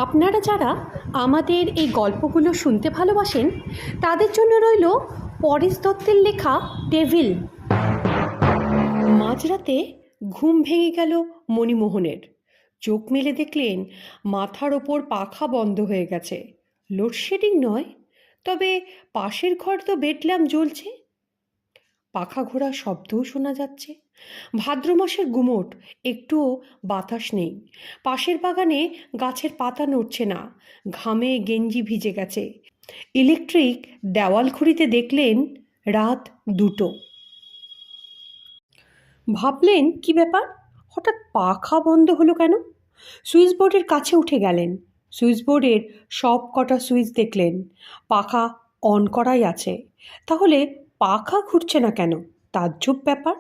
আপনারা যারা আমাদের এই গল্পগুলো শুনতে ভালোবাসেন তাদের জন্য রইল পরেশ দত্তের লেখা ডেভিল। মাঝরাতে ঘুম ভেঙে গেল মণিমোহনের। চোখ মেলে দেখলেন মাথার ওপর পাখা বন্ধ হয়ে গেছে। লোডশেডিং নয়, তবে পাশের ঘর তো বেড ল্যাম্প জ্বলছে। পাখা ঘোরার শব্দও শোনা যাচ্ছে। ভাদ্র মাসের গুমোট, একটুও বাতাস নেই। পাশের বাগানে গাছের পাতা নড়ছে না, ঘামে গেঞ্জি ভিজে গেছে। ইলেকট্রিক দেওয়াল ঘড়িতে দেখলেন রাত 2টো। ভাবলেন কি ব্যাপার, হঠাৎ পাখা বন্ধ হলো কেন? সুইচ বোর্ডের কাছে উঠে গেলেন। সুইচ বোর্ডের সব কটা সুইচ দেখলেন, পাখা অন করাই আছে। তাহলে পাখা ঘুরছে না কেন? তাজ্জব ব্যাপার।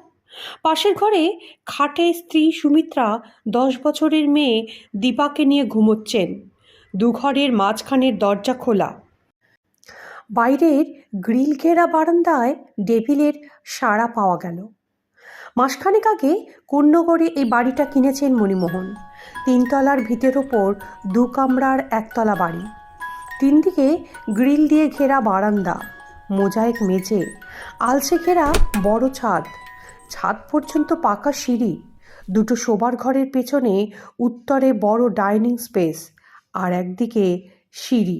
পাশের ঘরে খাটে স্ত্রী সুমিত্রা 10 বছরের মেয়ে দীপাকে নিয়ে ঘুমোচ্ছেন। দুঘরের মাঝখানের দরজা খোলা। বাইরের গ্রিল ঘেরা বারান্দায় ডেভিলের সাড়া পাওয়া গেল। মাসখানেক আগে কূর্ণগড়ে এই বাড়িটা কিনেছেন মণিমোহন। 3 তলার ভিতের ওপর 2 কামরার 1 তলা বাড়ি। 3 দিকে গ্রিল দিয়ে ঘেরা বারান্দা, মোজাইক মেঝে, আলসে ঘেরা বড় ছাদ, ছাদ পর্যন্ত পাকা সিঁড়ি। 2টো শোবার ঘরের পেছনে উত্তরে বড় ডাইনিং স্পেস, আর একদিকে সিঁড়ি,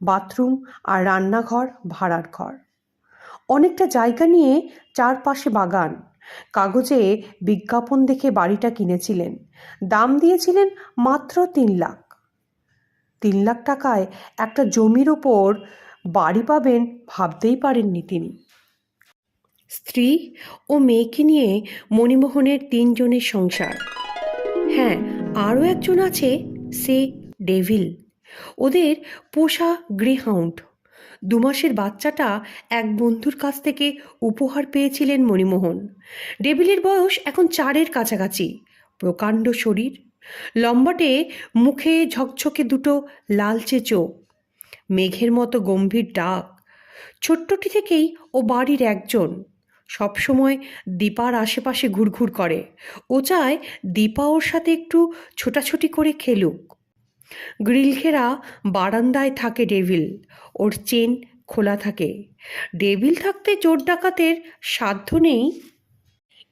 বাথরুম আর রান্নাঘর, ভাড়ার ঘর। অনেকটা জায়গা নিয়ে চারপাশে বাগান। কাগজে বিজ্ঞাপন দেখে বাড়িটা কিনেছিলেন। দাম দিয়েছিলেন মাত্র 3 লাখ। 3 লাখ টাকায় একটা জমির ওপর বাড়ি পাবেন ভাবতেই পারেননি তিনি। স্ত্রী ও মেয়েকে নিয়ে মণিমোহনের 3 জনের সংসার। হ্যাঁ, আরও একজন আছে, সে ডেভিল। ওদের পোষা গ্রেহাউন্ড। 2 মাসের বাচ্চাটা এক বন্ধুর কাছ থেকে উপহার পেয়েছিলেন মণিমোহন। ডেভিলের বয়স এখন 4-এর কাছাকাছি। প্রকাণ্ড শরীর, লম্বাটে মুখে ঝকঝকে 2টো লালচে চোখ, মেঘের মতো গম্ভীর ডাক। ছোট্টটি থেকেই ও বাড়ির একজন, সবসময় দীপার আশেপাশে ঘুরঘুর করে। ও চায় দীপা ওর সাথে একটু ছোটাছুটি করে খেলুক। গ্রিল ঘেরা বারান্দায় থাকে ডেভিল, ওর চেন খোলা থাকে। ডেভিল থাকতে চোর ডাকাতের সাধ্য নেই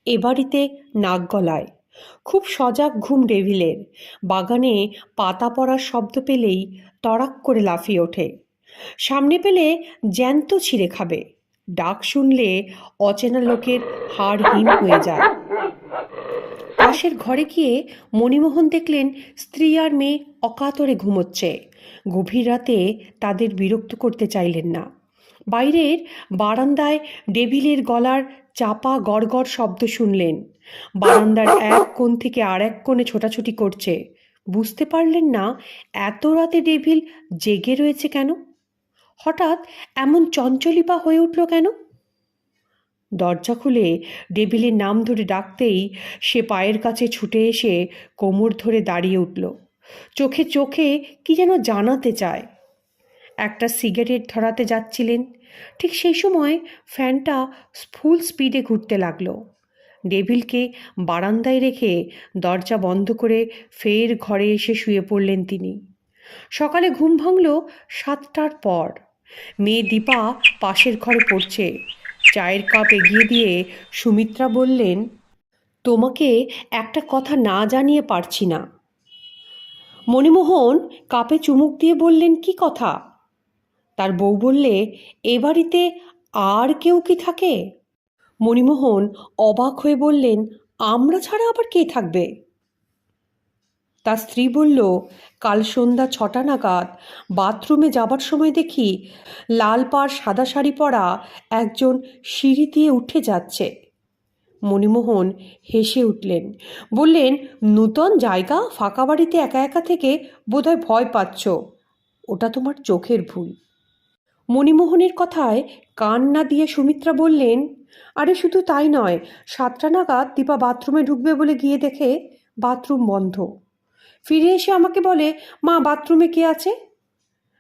এ বাড়িতে নাক গলায়। খুব সজাগ ঘুম ডেভিলের। বাগানে পাতা পড়ার শব্দ পেলেই তড়াক করে লাফিয়ে ওঠে। সামনে পেলে জ্যান্ত ছিঁড়ে খাবে। ডাক শুনলে অচেনা লোকের হাড় হিম হয়ে যায়। পাশের ঘরে গিয়ে মণিমোহন দেখলেন স্ত্রী আর মেয়ে অকাতরে ঘুমোচ্ছে। গভীর রাতে তাদের বিরক্ত করতে চাইলেন না। বাইরের বারান্দায় ডেভিলের গলার চাপা গড়গড় শব্দ শুনলেন। বারান্দার এক কোণ থেকে আর এক কোণে ছোটাছুটি করছে। বুঝতে পারলেন না এত রাতে ডেভিল জেগে রয়েছে কেন। হঠাৎ এমন চঞ্চলিপা হয়ে উঠল কেন? দরজা খুলে ডেভিলের নাম ধরে ডাকতেই সে পায়ের কাছে ছুটে এসে কোমর ধরে দাঁড়িয়ে উঠল। চোখে চোখে কি যেন জানাতে চায়। একটা সিগারেট ধরাতে যাচ্ছিলেন, ঠিক সেই সময় ফ্যানটা ফুল স্পিডে ঘুরতে লাগলো। ডেভিলকে বারান্দায় রেখে দরজা বন্ধ করে ফের ঘরে এসে শুয়ে পড়লেন তিনি। সকালে ঘুম ভাঙল 7টার পর। মেয়ে দীপা পাশের ঘরে পড়ছে। চায়ের কাপ এগিয়ে দিয়ে সুমিত্রা বললেন, তোমাকে একটা কথা না জানিয়ে পারছি না। মণিমোহন কাপে চুমুক দিয়ে বললেন, কি কথা? তার বউ বললে, এ বাড়িতে আর কেউ কি থাকে? মণিমোহন অবাক হয়ে বললেন, আমরা ছাড়া আবার কে থাকবে? তার স্ত্রী বলল, কাল সন্ধ্যা 6টা নাগাদ বাথরুমে যাবার সময় দেখি লাল পাড় সাদা শাড়ি পরা একজন সিঁড়ি দিয়ে উঠে যাচ্ছে। মণিমোহন হেসে উঠলেন, বললেন, নূতন জায়গা, ফাঁকা বাড়িতে একা একা থেকে বোধহয় ভয় পাচ্ছ। ওটা তোমার চোখের ভুল। মণিমোহনের কথায় কান না দিয়ে সুমিত্রা বললেন, আরে শুধু তাই নয়, 7টা নাগাদ দীপা বাথরুমে ঢুকবে বলে গিয়ে দেখে বাথরুম বন্ধ। ফিরে এসে আমাকে বলে, মা বাথরুমে কে আছে?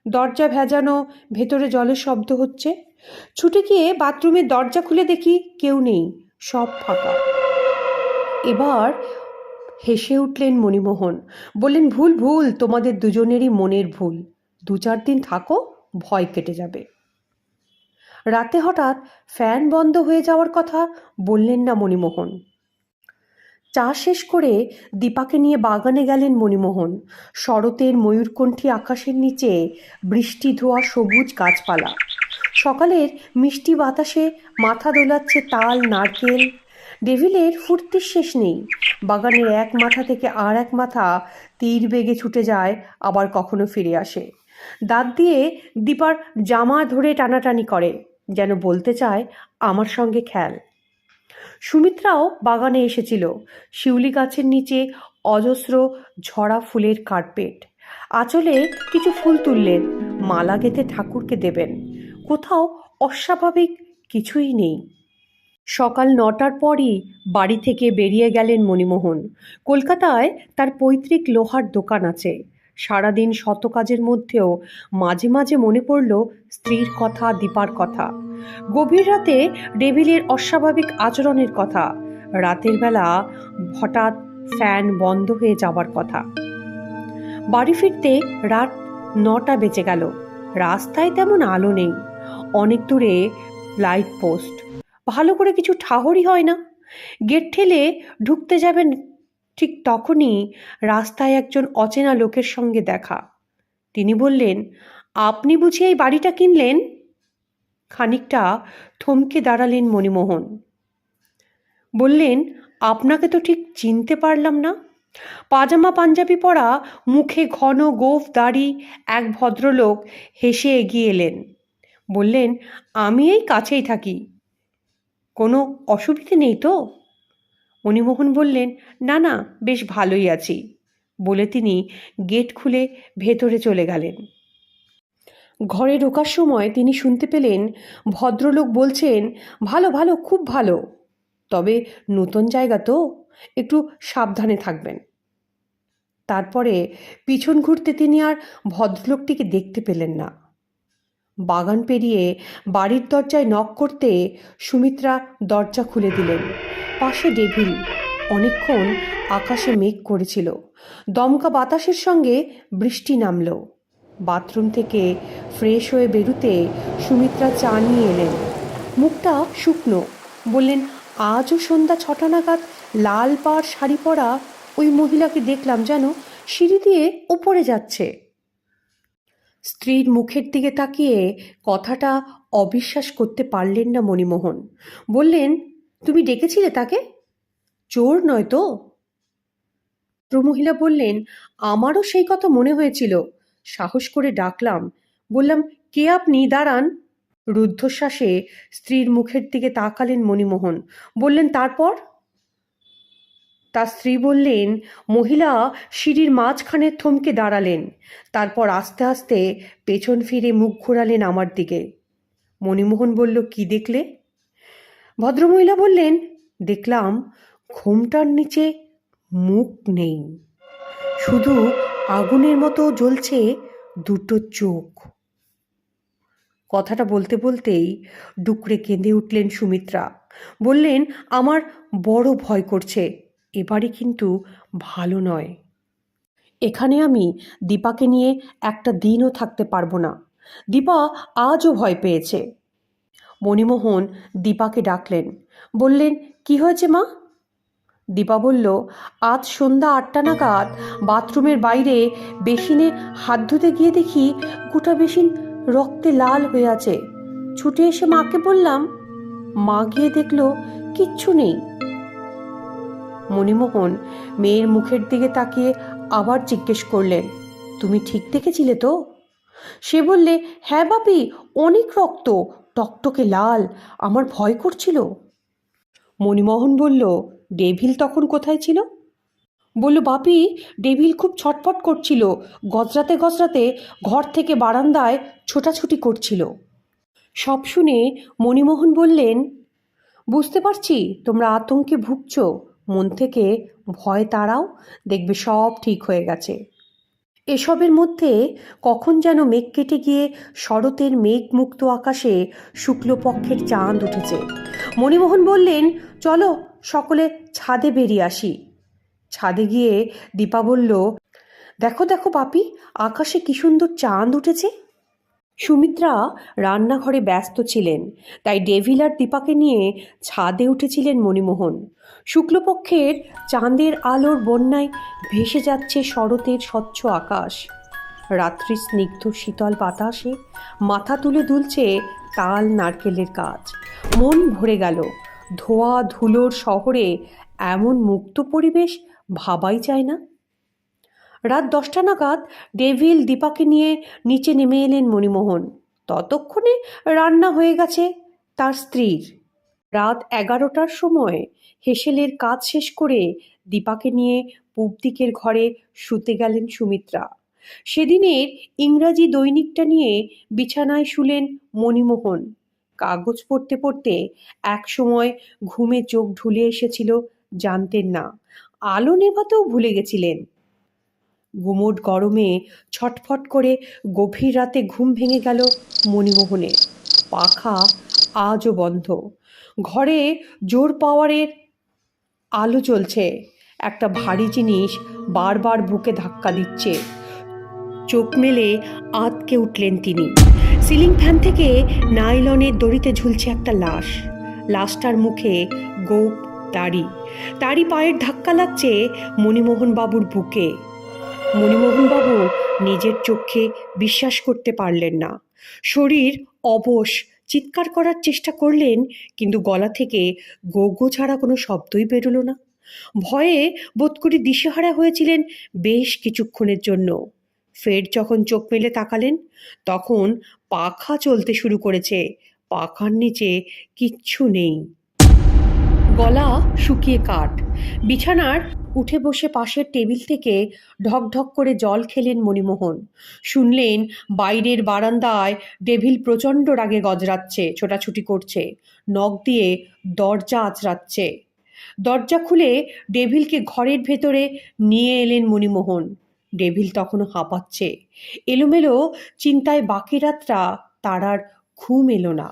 দরজা ভেজানো, ভেতরে জলের শব্দ হচ্ছে। ছুটে গিয়ে বাথরুমের দরজা খুলে দেখি কেউ নেই, সব ফাঁকা। এবার হেসে উঠলেন মণিমোহন। বললেন, ভুল ভুল, তোমাদের দুজনেরই মনের ভুল। 2-4 দিন থাকো, ভয় কেটে যাবে। রাতে হঠাৎ ফ্যান বন্ধ হয়ে যাওয়ার কথা বললেন না মণিমোহন। চা শেষ করে দীপাকে নিয়ে বাগানে গেলেন মণিমোহন। শরতের ময়ূরকণ্ঠী আকাশের নিচে বৃষ্টি ধোয়া সবুজ গাছপালা, সকালের মিষ্টি বাতাসে মাথা দোলাচ্ছে তাল, নারকেল। ডেভিলের ফুর্তির শেষ নেই। বাগানের এক মাথা থেকে আর এক মাথা তীর বেগে ছুটে যায়, আবার কখনো ফিরে আসে। দাঁত দিয়ে দীপার জামা ধরে টানাটানি করে, যেন বলতে চায়, আমার সঙ্গে খেল। সুমিত্রাও বাগানে এসেছিল। শিউলি গাছের নিচে অজস্র ঝরা ফুলের কার্পেট। আঁচলে কিছু ফুল তুললেন, মালা গেঁথে ঠাকুরকে দেবেন। কোথাও অস্বাভাবিক কিছুই নেই। সকাল 9টার পরই বাড়ি থেকে বেরিয়ে গেলেন মণিমোহন। কলকাতায় তার পৈতৃক লোহার দোকান আছে। সারাদিন শত কাজের মধ্যেও মাঝে মাঝে মনে পড়ল স্ত্রীর কথা, দীপার কথা, গভীর রাতে ডেভিলের অস্বাভাবিক আচরণের কথা, রাতের বেলা হঠাৎ ফ্যান বন্ধ হয়ে যাবার কথা। বাড়ি ফিরতে রাত 9টা বেজে গেল। রাস্তায় তেমন আলো নেই, অনেক দূরে লাইট পোস্ট, ভালো করে কিছু ঠাহরই হয় না। গেট ঠেলে ঢুকতে যাবেন, ঠিক তখনই রাস্তায় একজন অচেনা লোকের সঙ্গে দেখা। তিনি বললেন, আপনি বুঝি এই বাড়িটা কিনলেন? খানিকটা থমকে দাঁড়ালেন মণিমোহন। বললেন, আপনাকে তো ঠিক চিনতে পারলাম না। পাজামা পাঞ্জাবি পরা, মুখে ঘন গোঁফ দাড়ি এক ভদ্রলোক হেসে এগিয়ে এলেন। বললেন, আমি এই কাছেই থাকি, কোনো অসুবিধে নেই তো? মণিমোহন বললেন, না না, বেশ ভালোই আছি, বলে তিনি গেট খুলে ভেতরে চলে গেলেন। ঘরে ঢোকার সময় তিনি শুনতে পেলেন ভদ্রলোক বলছেন, ভালো ভালো, খুব ভালো, তবে নতুন জায়গা তো, একটু সাবধানে থাকবেন। তারপরে পিছন ঘুরতে তিনি আর ভদ্রলোকটিকে দেখতে পেলেন না। বাগান পেরিয়ে বাড়ির দরজায় নক করতে সুমিত্রা দরজা খুলে দিলেন। পাশে ডেভিল। অনেকক্ষণ আকাশে মেঘ করেছিল, দমকা বাতাসের সঙ্গে বৃষ্টি নামল। বাথরুম থেকে ফ্রেশ হয়ে বেরুতে সুমিত্রা চা নিয়ে এলেন। মুখটা শুকনো। বললেন, আজও সন্ধ্যা 6টা নাগাদ লাল পাড় শাড়ি পরা ওই মহিলাকে দেখলাম, যেন সিঁড়ি দিয়ে উপরে যাচ্ছে। স্ত্রীর মুখের দিকে তাকিয়ে কথাটা অবিশ্বাস করতে পারলেন না মণিমোহন। বললেন, তুমি ডেকেছিলে তাকে? চোর নয় তো? মহিলা বললেন, আমারও সেই কথা মনে হয়েছিল, সাহস করে ডাকলাম। বললাম, কে আপনি, দাঁড়ান। রুদ্ধশ্বাসে স্ত্রীর মুখের দিকে তাকালেন মণিমোহন। বললেন, তারপর? তার স্ত্রী বললেন, মহিলা সিঁড়ির মাঝখানে থমকে দাঁড়ালেন, তারপর আস্তে আস্তে পেছন ফিরে মুখ ঘোরালেন আমার দিকে। মণিমোহন বলল, কি দেখলে? ভদ্রমহিলা বললেন, দেখলাম ঘোমটার নিচে মুখ নেই, শুধু আগুনের মতো জ্বলছে দুটো চোখ। কথাটা বলতে বলতেই ডুকরে কেঁদে উঠলেন সুমিত্রা। বললেন, আমার বড় ভয় করছে, এবারে কিন্তু ভালো নয়। এখানে আমি দীপাকে নিয়ে একটা দিনও থাকতে পারবো না। দীপা আজও ভয় পেয়েছে। মণিমোহন দীপাকে ডাকলেন। বললেন, কি হয়েছে মা? দীপা বলল, আজ সন্ধ্যা 8টা নাগাদ বাথরুমের বাইরে বেসিনে হাত ধুতে গিয়ে দেখি গোটা বেসিন রক্তে লাল হয়ে আছে। ছুটে এসে মাকে বললাম, মা গিয়ে দেখলো কিচ্ছু নেই। মণিমোহন মেয়ের মুখের দিকে তাকিয়ে আবার জিজ্ঞেস করলেন, তুমি ঠিক দেখেছিলে তো? সে বললে, হ্যাঁ বাপি, অনেক রক্ত, টকটকে লাল, আমার ভয় করছিল। মণিমোহন বলল, ডেভিল তখন কোথায় ছিল? বলল, বাপি, ডেভিল খুব ছটফট করছিল, গজরাতে গজরাতে ঘর থেকে বারান্দায় ছোটাছুটি করছিল। সব শুনে মণিমোহন বললেন, বুঝতে পারছি তোমরা আতঙ্কে ভুগছ, মন থেকে ভয় তাড়াও, দেখবে সব ঠিক হয়ে গেছে। এসবের মধ্যে কখন যেন মেঘ কেটে গিয়ে শরতের মেঘমুক্ত আকাশে শুক্লপক্ষের চাঁদ উঠেছে। মণিমোহন বললেন, চলো সকলে ছাদে বেরিয়ে আসি। ছাদে গিয়ে দীপা বলল, দেখো দেখো বাপি, আকাশে কি সুন্দর চাঁদ উঠেছে। সুমিত্রা রান্নাঘরে ব্যস্ত ছিলেন, তাই ডেভিল আর দীপাকে নিয়ে ছাদে উঠেছিলেন মণিমোহন। শুক্লপক্ষের চাঁদের আলোর বন্যায় ভেসে যাচ্ছে শরতের স্বচ্ছ আকাশ। রাত্রির স্নিগ্ধ শীতল বাতাসে মাথা তুলে দুলছে তাল নারকেলের গাছ। মন ভরে গেল। ধোয়া ধুলোর শহরে এমন মুক্ত পরিবেশ ভাবাই যায় না। রাত 10টা নাগাদ ডেভিল দীপাকে নিয়ে নিচে নেমে এলেন মণিমোহন। ততক্ষণে রান্না হয়ে গেছে তার স্ত্রীর। রাত 11টার সময় হেসেলের কাজ শেষ করে দীপাকে নিয়ে পূব দিকের ঘরে শুতে গেলেন সুমিত্রা। সেদিনের ইংরাজি দৈনিকটা নিয়ে বিছানায় শুলেন মণিমোহন। কাগজ পড়তে পড়তে এক সময় ঘুমে চোখ ঢুলে এসেছিল, জানতেন না। আলো নেভাতেও ভুলে গেছিলেন। গুমোট গরমে ছটফট করে গভীর রাতে ঘুম ভেঙে গেল মণিমোহনের। পাখা আজও বন্ধ। ঘরে জোর পাওয়ারের আলো জ্বলছে। একটা ভারী জিনিস বারবার বুকে ধাক্কা দিচ্ছে। চোখ মেলে আঁতকে উঠলেন তিনি। সিলিং ফ্যান থেকে নাইলনের দড়িতে ঝুলছে একটা লাশ। লাশটার মুখে গোঁফ, দাড়ি। তারই পায়ের ধাক্কা লাগছে মণিমোহন বাবুর বুকে। মণিমোহনবাবু নিজের চোখে বিশ্বাস করতে পারলেন না। শরীর অবশ, চিৎকার করার চেষ্টা করলেন, কিন্তু গলা থেকে গো গো ছাড়া কোনো শব্দই বেরোলো না। ভয়ে বোধ করি দিশেহারা হয়েছিলেন বেশ কিছুক্ষণের জন্য। ফের যখন চোখ মেলে তাকালেন, তখন পাখা চলতে শুরু করেছে। পাখার নিচে কিচ্ছু নেই। গলা শুকিয়ে কাঠ। বিছানার উঠে বসে পাশের টেবিল থেকে ঢকঢক করে জল খেলেন মণিমোহন। শুনলেন বাইরের বারান্দায় ডেভিল প্রচণ্ড রাগে গজরাচ্ছে, ছোটাছুটি করছে, নখ দিয়ে দরজা আঁচড়াচ্ছে। দরজা খুলে ডেভিলকে ঘরের ভেতরে নিয়ে এলেন মণিমোহন। ডেভিল তখনও হাঁপাচ্ছে। এলোমেলো চিন্তায় বাকি রাতটা তার আর ঘুম এলো না।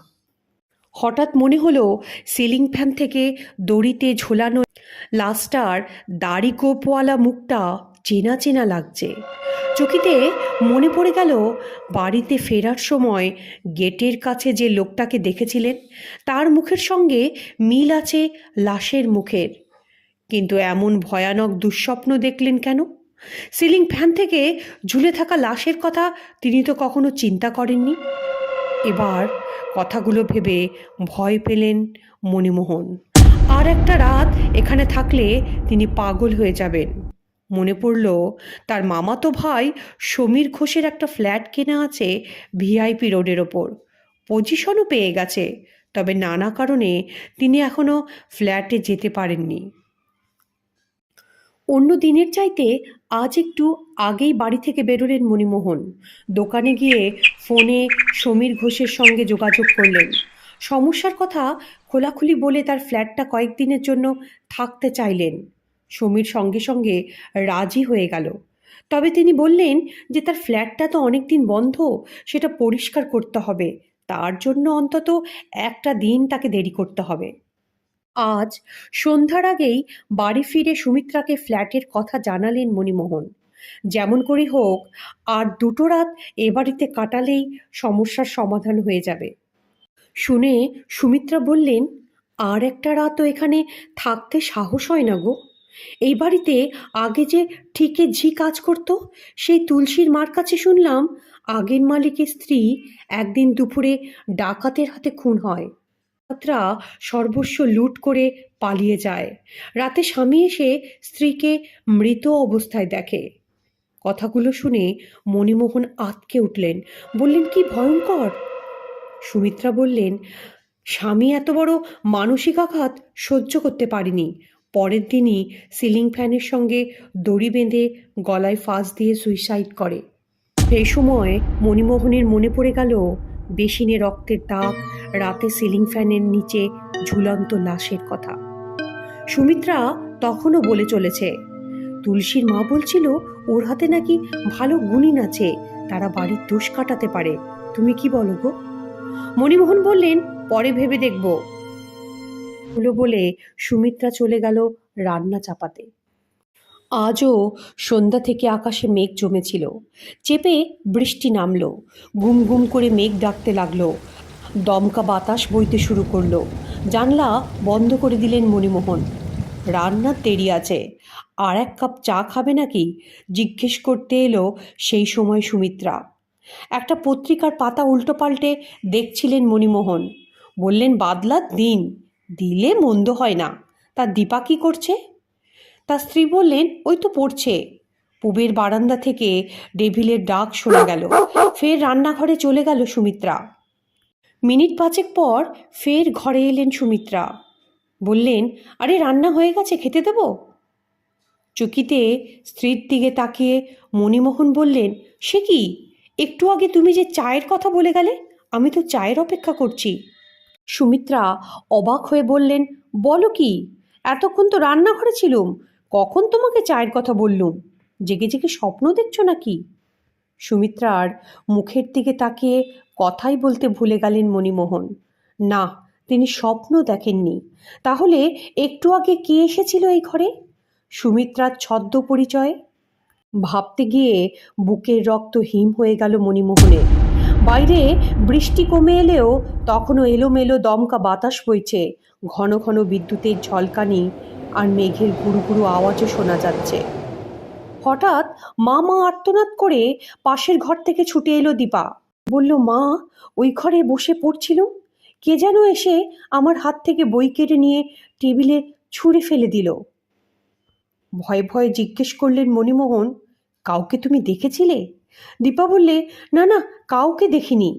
হঠাৎ মনে হলো সিলিং ফ্যান থেকে দড়িতে ঝোলানো লাশটার দাড়ি গোঁফওয়ালা মুখটা চেনা চেনা লাগছে। চকিতে মনে পড়ে গেল বাড়িতে ফেরার সময় গেটের কাছে যে লোকটাকে দেখেছিলেন, তার মুখের সঙ্গে মিল আছে লাশের মুখের। কিন্তু এমন ভয়ানক দুঃস্বপ্ন দেখলেন কেন? সিলিং ফ্যান থেকে ঝুলে থাকা লাশের কথা তিনি তো কখনো চিন্তা করেননি। এবার কথাগুলো ভেবে ভয় পেলেন মণিমোহন। আর একটা রাত এখানে থাকলে তিনি পাগল হয়ে যাবেন। মনে পড়ল তার মামাতো ভাই সমীর ঘোষের একটা ফ্ল্যাট কেনা আছে ভিআইপি রোডের ওপর। পজিশনও পেয়ে গেছে, তবে নানা কারণে তিনি এখনও ফ্ল্যাটে যেতে পারেননি। অন্য দিনের চাইতে আজ একটু আগেই বাড়ি থেকে বেরোলেন মণিমোহন। দোকানে গিয়ে ফোনে সমীর ঘোষের সঙ্গে যোগাযোগ করলেন। সমস্যার কথা খোলাখুলি বলে তার ফ্ল্যাটটা কয়েকদিনের জন্য থাকতে চাইলেন। সমীর সঙ্গে সঙ্গে রাজি হয়ে গেল। তবে তিনি বললেন যে তার ফ্ল্যাটটা তো অনেক দিন বন্ধ, সেটা পরিষ্কার করতে হবে। তার জন্য অন্তত একটা দিন তাকে দেরি করতে হবে। আজ সন্ধ্যার আগেই বাড়ি ফিরে সুমিত্রাকে ফ্ল্যাটের কথা জানালেন মণিমোহন। যেমন করে হোক আর দুটো রাত এ বাড়িতে কাটালেই সমস্যার সমাধান হয়ে যাবে। শুনে সুমিত্রা বললেন, আর একটা রাতও এখানে থাকতে সাহস হয় না গো। এই বাড়িতে আগে যে ঠিকে ঝি কাজ করতো, সেই তুলসীর মার কাছে শুনলাম আগের মালিকের স্ত্রী একদিন দুপুরে ডাকাতের হাতে খুন হয়। ডাকাতরা সর্বস্ব লুট করে পালিয়ে যায়। রাতে স্বামী এসে স্ত্রীকে মৃত অবস্থায় দেখে। কথাগুলো শুনে মণিমোহন আঁতকে উঠলেন, বললেন, কি ভয়ঙ্কর। সুমিত্রা বললেন, স্বামী এত বড় মানসিক আঘাত সহ্য করতে পারেনি। পরের দিনই সিলিং ফ্যানের সঙ্গে দড়ি বেঁধে গলায় ফাঁস দিয়ে সুইসাইড করে। সেই সময় মণিমোহনের মনে পড়ে গেল বেসিনে রক্তের দাগ, রাতে সিলিং ফ্যানের নিচে ঝুলন্ত লাশের কথা। সুমিত্রা তখনও বলে চলেছে, তুলসীর মা বলছিল ওর হাতে নাকি ভালো গুণিন আছে, তারা বাড়ির দোষ কাটাতে পারে। তুমি কি বলো গো? মণিমোহন বললেন, পরে ভেবে দেখব বলে সুমিত্রা চলে গেল রান্না চাপাতে। আজও সন্ধ্যা থেকে আকাশে মেঘ জমেছিল, চেপে বৃষ্টি নামলো, গুম গুম করে মেঘ ডাকতে লাগলো, দমকা বাতাস বইতে শুরু করলো। জানলা বন্ধ করে দিলেন মণিমোহন। রান্নার দেরি আছে, আর এক কাপ চা খাবে নাকি জিজ্ঞেস করতে এলো সেই সময় সুমিত্রা। একটা পত্রিকার পাতা উল্টো পাল্টে দেখছিলেন মণিমোহন। বললেন, বাদলার দিন, দিলে মন্দ হয় না। তা দীপা কী করছে? তার স্ত্রী বললেন, ওই তো পড়ছে। পুবের বারান্দা থেকে ডেভিলের ডাক শোনা গেল। ফের রান্নাঘরে চলে গেল সুমিত্রা। মিনিট পাঁচেক পর ফের ঘরে এলেন সুমিত্রা। বললেন, আরে রান্না হয়ে গেছে, খেতে দেব? চকিতে স্ত্রীর দিকে তাকিয়ে মণিমোহন বললেন, সে কি, একটু আগে তুমি যে চায়ের কথা বলে গেলে, আমি তো চায়ের অপেক্ষা করছি। সুমিত্রা অবাক হয়ে বললেন, বলো কি, এতক্ষণ তো রান্নাঘরে ছিলুম, কখন তোমাকে চায়ের কথা বললুম? জেগে জেগে স্বপ্ন দেখছো নাকি? সুমিত্রার মুখের দিকে তাকিয়ে কথাই বলতে ভুলে গেলেন মণিমোহন। না, তিনি স্বপ্ন দেখেননি। তাহলে একটু আগে কে এসেছিল এই ঘরে? সুমিত্রার ছদ্ম পরিচয়। ভাবতে গিয়ে বুকের রক্ত হিম হয়ে গেল মণিমোহনের। বাইরে বৃষ্টি কমে এলেও তখনও এলোমেলো দমকা বাতাস বইছে, ঘন ঘন বিদ্যুতের ঝলকানি আর মেঘের গুরু গুরু আওয়াজও শোনা যাচ্ছে। হঠাৎ মা মা আর্তনাদ করে পাশের ঘর থেকে ছুটে এলো দীপা। বলল, মা, ওই ঘরে বসে পড়ছিল, কে যেন এসে আমার হাত থেকে বই কেড়ে নিয়ে টেবিলে ছুঁড়ে ফেলে দিল। ভয়ে ভয়ে জিজ্ঞেস করলেন মণিমোহন, কাউকে তুমি দেখেছিলে? দীপা বললে, না না, কাউকে দেখিনি।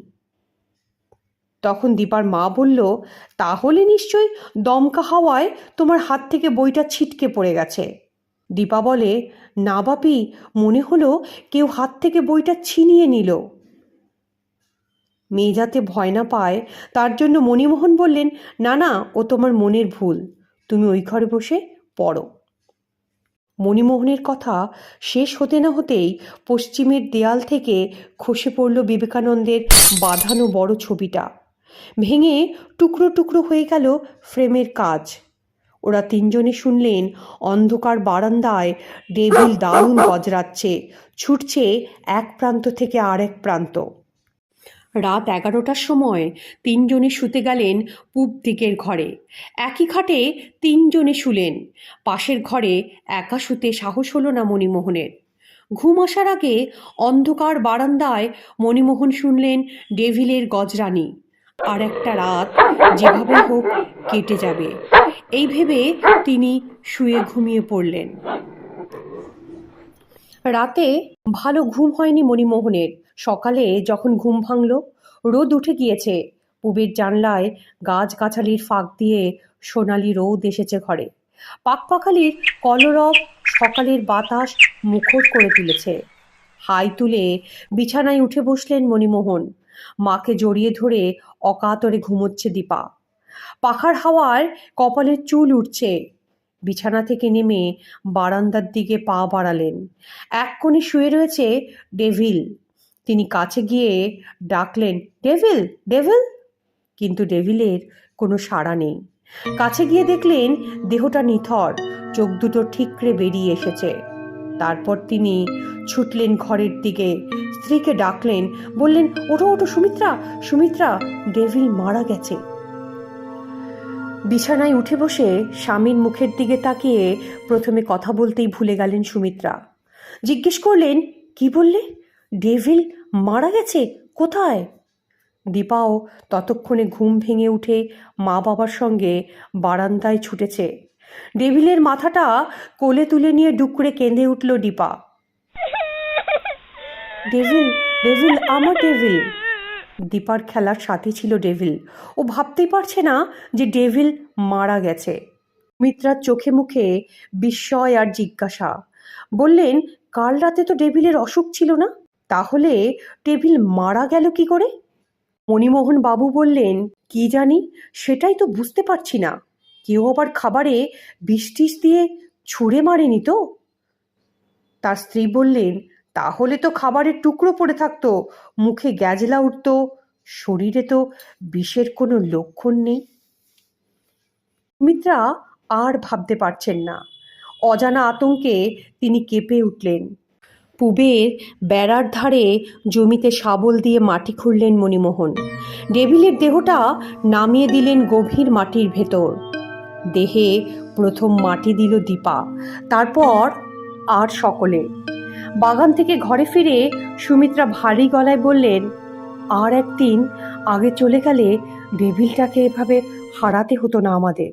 তখন দীপার মা বলল, তাহলে নিশ্চয়ই দমকা হাওয়ায় তোমার হাত থেকে বইটা ছিটকে পড়ে গেছে। দীপা বলে, না বাপি, মনে হলো কেউ হাত থেকে বইটা ছিনিয়ে নিল। মেয়ে যাতে ভয় না পায় তার জন্য মণিমোহন বললেন, না না, ও তোমার মনের ভুল, তুমি ওই ঘরে বসে পড়ো। মণিমোহনের কথা শেষ হতে না হতেই পশ্চিমের দেয়াল থেকে খসে পড়ল বিবেকানন্দের বাঁধানো বড় ছবিটা। ভেঙে টুকরো টুকরো হয়ে গেল ফ্রেমের কাজ। ওরা তিনজনে শুনলেন, অন্ধকার বারান্দায় ডেভিল দারুণ গজরাচ্ছে, ছুটছে এক প্রান্ত থেকে আরেক প্রান্ত। রাত 11টার সময় তিনজনে শুতে গেলেন পূব দিকের ঘরে। একই খাটে তিনজনে শুলেন। পাশের ঘরে একা শুতে সাহস হলো না মণিমোহনের। ঘুম আসার আগে অন্ধকার বারান্দায় মণিমোহন শুনলেন ডেভিলের গজরানি। আর একটা রাত যেভাবে হোক কেটে যাবে, এই ভেবে তিনি শুয়ে ঘুমিয়ে পড়লেন। রাতে ভালো ঘুম হয়নি মণিমোহনের। সকালে যখন ঘুম ভাঙল, রোদ উঠে গিয়েছে। পুবের জানলায় গাছগাছালির ফাঁক দিয়ে সোনালি রোদ এসেছে ঘরে। পাকপাখালির কলরব সকালের বাতাস মুখর করে তুলেছে। হাই তুলে বিছানায় উঠে বসলেন মণিমোহন। মাকে জড়িয়ে ধরে অকাতরে ঘুমোচ্ছে দীপা। পাখার হাওয়ায় কপালের চুল উঠছে। বিছানা থেকে নেমে বারান্দার দিকে পা বাড়ালেন। এক কোণে শুয়ে রয়েছে ডেভিল। তিনি কাছে গিয়ে ডাকলেন, ডেভিল, ডেভিল। কিন্তু ডেভিলের কোনো সাড়া নেই। কাছে গিয়ে দেখলেন দেহটা নিথর, চোখ দুটো ঠিকরে বেরিয়ে এসেছে। তারপর তিনি ছুটলেন ঘরের দিকে, স্ত্রীকে ডাকলেন, বললেন, ওঠো ওঠো সুমিত্রা, সুমিত্রা, ডেভিল মারা গেছে। বিছানায় উঠে বসে স্বামীর মুখের দিকে তাকিয়ে প্রথমে কথা বলতেই ভুলে গেলেন সুমিত্রা। জিজ্ঞেস করলেন, কি বললে? ডেভিল মারা গেছে? কোথায়? দীপাও ততক্ষণে ঘুম ভেঙে উঠে মা বাবার সঙ্গে বারান্দায় ছুটেছে। ডেভিলের মাথাটা কোলে তুলে নিয়ে ডুকরে কেঁদে উঠল দীপা। ডেভিল, ডেভিল, আমার ডেভিল। দীপার খেলার সাথী ছিল ডেভিল। ও ভাবতেই পারছে না যে ডেভিল মারা গেছে। মিত্রার চোখে মুখে বিস্ময় আর জিজ্ঞাসা। বললেন, কাল রাতে তো ডেভিলের অসুখ ছিল না, তাহলে ডেভিল মারা গেল কি করে? মণিমোহন বাবু বললেন, কি জানি, সেটাই তো বুঝতে পারছি না। কেউ আবার খাবারে বিষ টিষ দিয়ে ছুঁড়ে মারেনি তো? তার স্ত্রী বললেন, তাহলে তো খাবারের টুকরো পড়ে থাকতো, মুখে গ্যাজলা উঠত, শরীরে তো বিষের কোনো লক্ষণ নেই। সুমিত্রা আর ভাবতে পারছেন না। অজানা আতঙ্কে তিনি কেঁপে উঠলেন। পুবের বেড়ার ধারে জমিতে শাবল দিয়ে মাটি খুঁড়লেন মণিমোহন। ডেভিলের দেহটা নামিয়ে দিলেন গভীর মাটির ভেতর। দেহে প্রথম মাটি দিল দীপা, তারপর আর সকলে। বাগান থেকে ঘরে ফিরে সুমিত্রা ভারী গলায় বললেন, আর একদিন আগে চলে গেলে ডেভিলটাকে এভাবে হারাতে হতো না আমাদের।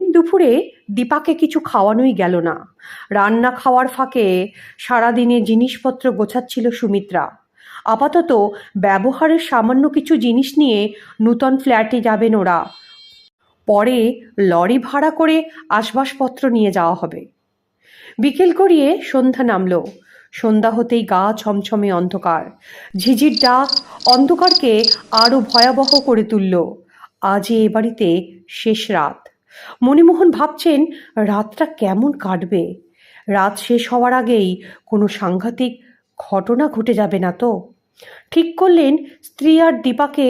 দুপুরে দীপাকে কিছু খাওয়ানোই গেল না। রান্না খাওয়ার ফাঁকে সারাদিনে জিনিসপত্র গোছাচ্ছিল সুমিত্রা। আপাতত ব্যবহারের সামান্য কিছু জিনিস নিয়ে নূতন ফ্ল্যাটে যাবেন ওরা। পরে লরি ভাড়া করে আসবাবপত্র নিয়ে যাওয়া হবে। বিকেল গড়িয়ে সন্ধ্যা নামল। সন্ধ্যা হতেই গা ছমছমে অন্ধকার। ঝিঝির ডাক অন্ধকারকে আরও ভয়াবহ করে তুলল। আজই এ বাড়িতে শেষ রাত। মণিমোহন ভাবছেন রাতটা কেমন কাটবে। রাত শেষ হওয়ার আগেই কোনো সাংঘাতিক ঘটনা ঘটে যাবে না তো। ঠিক করলেন স্ত্রী আর দীপাকে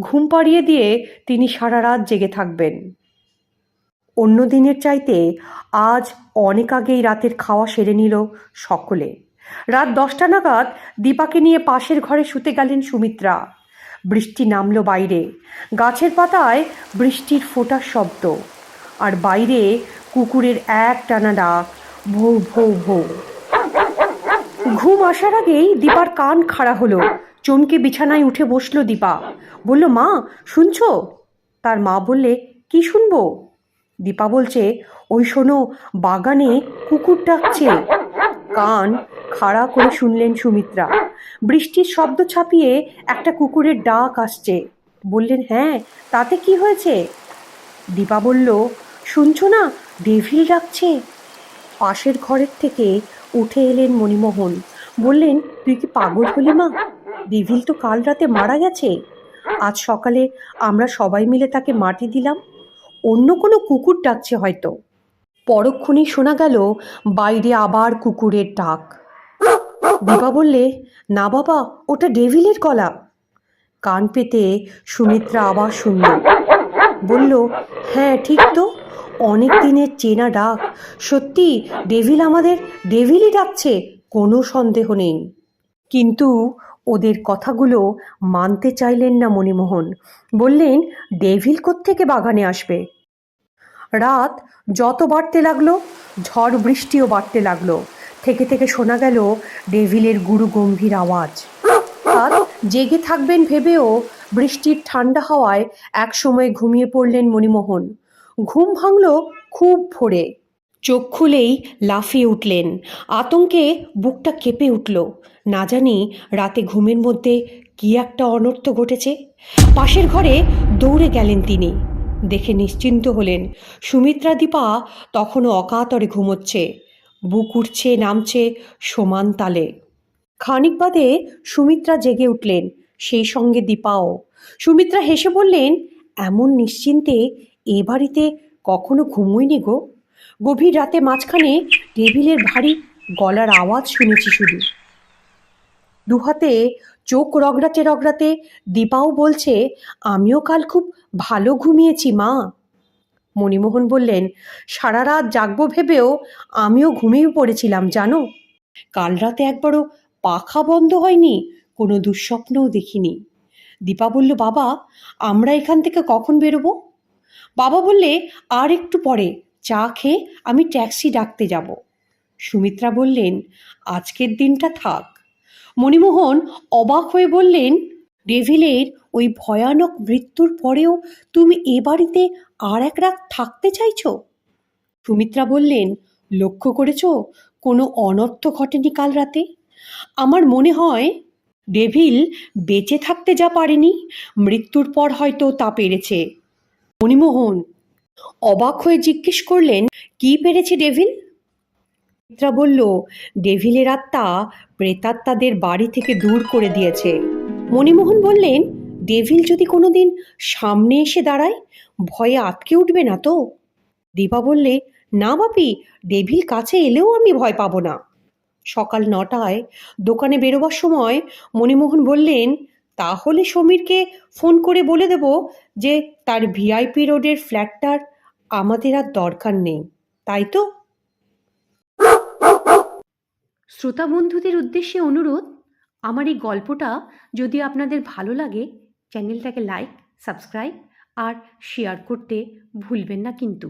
ঘুম পাড়িয়ে দিয়ে তিনি সারা রাত জেগে থাকবেন। অন্য দিনের চাইতে আজ অনেক আগেই রাতের খাওয়া সেরে নিল সকলে। রাত 10টা নাগাদ দীপাকে নিয়ে পাশের ঘরে শুতে গেলেন সুমিত্রা। বৃষ্টি নামল বাইরে। গাছের পাতায় বৃষ্টির ফোঁটার শব্দ, আর বাইরে কুকুরের এক টানা ডাক, ভৌ ভৌ ভৌ। ঘুম আসার আগেই দীপার কান খাড়া হলো। চমকে বিছানায় উঠে বসলো দীপা। বলল, মা শুনছো? তার মা বললে, কি শুনবো? দীপা বলছে, ওই শোনো, বাগানে কুকুর ডাকছে। কান খাড়া করে শুনলেন সুমিত্রা। বৃষ্টির শব্দ ছাপিয়ে একটা কুকুরের ডাক আসছে। বললেন, হ্যাঁ, তাতে কি হয়েছে? দীপা বলল, শুনছো না, ডেভিল ডাকছে। পাশের ঘরের থেকে উঠে এলেন মণিমোহন। বললেন, তুই কি পাগল হলি মা? ডেভিল তো কাল রাতে মারা গেছে। আজ সকালে আমরা সবাই মিলে তাকে মাটি দিলাম। অন্য কোনো কুকুর ডাকছে হয়তো। পরক্ষণেই শোনা গেল বাইরে আবার কুকুরের ডাক। দীপা বললে, না বাবা, ওটা ডেভিলের গলা। কান পেতে সুমিত্রা আবার শুনল। বলল, হ্যাঁ ঠিক তো, অনেক দিনের চেনা ডাক। সত্যি ডেভিলই ডাকছে, কোনো সন্দেহ নেই। কিন্তু ওদের কথাগুলো মানতে চাইলেন না মণিমোহন। বললেন, ডেভিল কোত্থেকে বাগানে আসবে? রাত যত বাড়তে লাগলো, ঝড় বৃষ্টিও বাড়তে লাগলো। থেকে থেকে শোনা গেল ডেভিলের গুরু গম্ভীর আওয়াজ। আর জেগে থাকবেন ভেবেও বৃষ্টির ঠান্ডা হাওয়ায় একসময় ঘুমিয়ে পড়লেন মণিমোহন। ঘুম ভাঙল খুব ভোরে। চোখ খুলেই লাফিয়ে উঠলেন। আতঙ্কে বুকটা কেঁপে উঠল। না জানি রাতে ঘুমের মধ্যে কি একটা অনর্থ ঘটেছে। পাশের ঘরে দৌড়ে গেলেন তিনি। দেখে নিশ্চিন্ত হলেন সুমিত্রা দীপা তখনও অকাতরে ঘুমোচ্ছে। বুক উঠছে নামছে সমান তালে। খানিক বাদে সুমিত্রা জেগে উঠলেন, সেই সঙ্গে দীপাও। সুমিত্রা হেসে বললেন, এমন নিশ্চিন্তে এ বাড়িতে কখনো ঘুমোয়নি গো। গভীর রাতে মাঝখানে টেবিলের ভারী গলার আওয়াজ শুনেছি শুধু। দুহাতে চোখ রগড়াতে রগড়াতে দীপাও বলছে, আমিও কাল খুব ভালো ঘুমিয়েছি মা। মণিমোহন বললেন, সারা রাত জাগবো ভেবেও আমিও ঘুমিয়ে পড়েছিলাম জানো। কাল রাতে একবারও পাখা বন্ধ হয়নি, কোনো দুঃস্বপ্নও দেখিনি। দীপা বলল, বাবা আমরা এখান থেকে কখন বেরোবো? বাবা বললে, আর একটু পরে চা খেয়ে আমি ট্যাক্সি ডাকতে যাব। সুমিত্রা বললেন, আজকের দিনটা থাক। মণিমোহন অবাক হয়ে বললেন, ডেভিলের ওই ভয়ানক মৃত্যুর পরেও তুমি এ বাড়িতে আর এক রাত থাকতে চাইছো? সুমিত্রা বললেন, লক্ষ্য করেছ কোনো অনর্থ ঘটেনি কাল রাতে? আমার মনে হয় ডেভিল বেঁচে থাকতে যা পারেনি, মৃত্যুর পর হয়তো তা পেরেছে। মণিমোহন অবাক হয়ে জিজ্ঞেস করলেন, কি পেরেছে ডেভিল? সুমিত্রা বলল, ডেভিলের আত্মা প্রেতাত্মাদের বাড়ি থেকে দূর করে দিয়েছে। মণিমোহন বললেন, ডেভিল যদি কোনোদিন সামনে এসে দাঁড়ায়, ভয়ে আটকে উঠবে না তো? দীপা বললে, না বাপি, ডেভিল কাছে এলেও আমি ভয় পাবো না। সকাল 9টায় দোকানে বেরোবার সময় মণিমোহন বললেন, তাহলে সমীরকে ফোন করে বলে দেব যে তার ভিআইপি রোডের ফ্ল্যাটটার আমাদের আর দরকার নেই, তাই তো? শ্রোতা বন্ধুদের উদ্দেশ্যে অনুরোধ, আমার এই গল্পটা যদি আপনাদের ভালো লাগে চ্যানেলটাকে লাইক, সাবস্ক্রাইব আর শেয়ার করতে ভুলবেন না কিন্তু।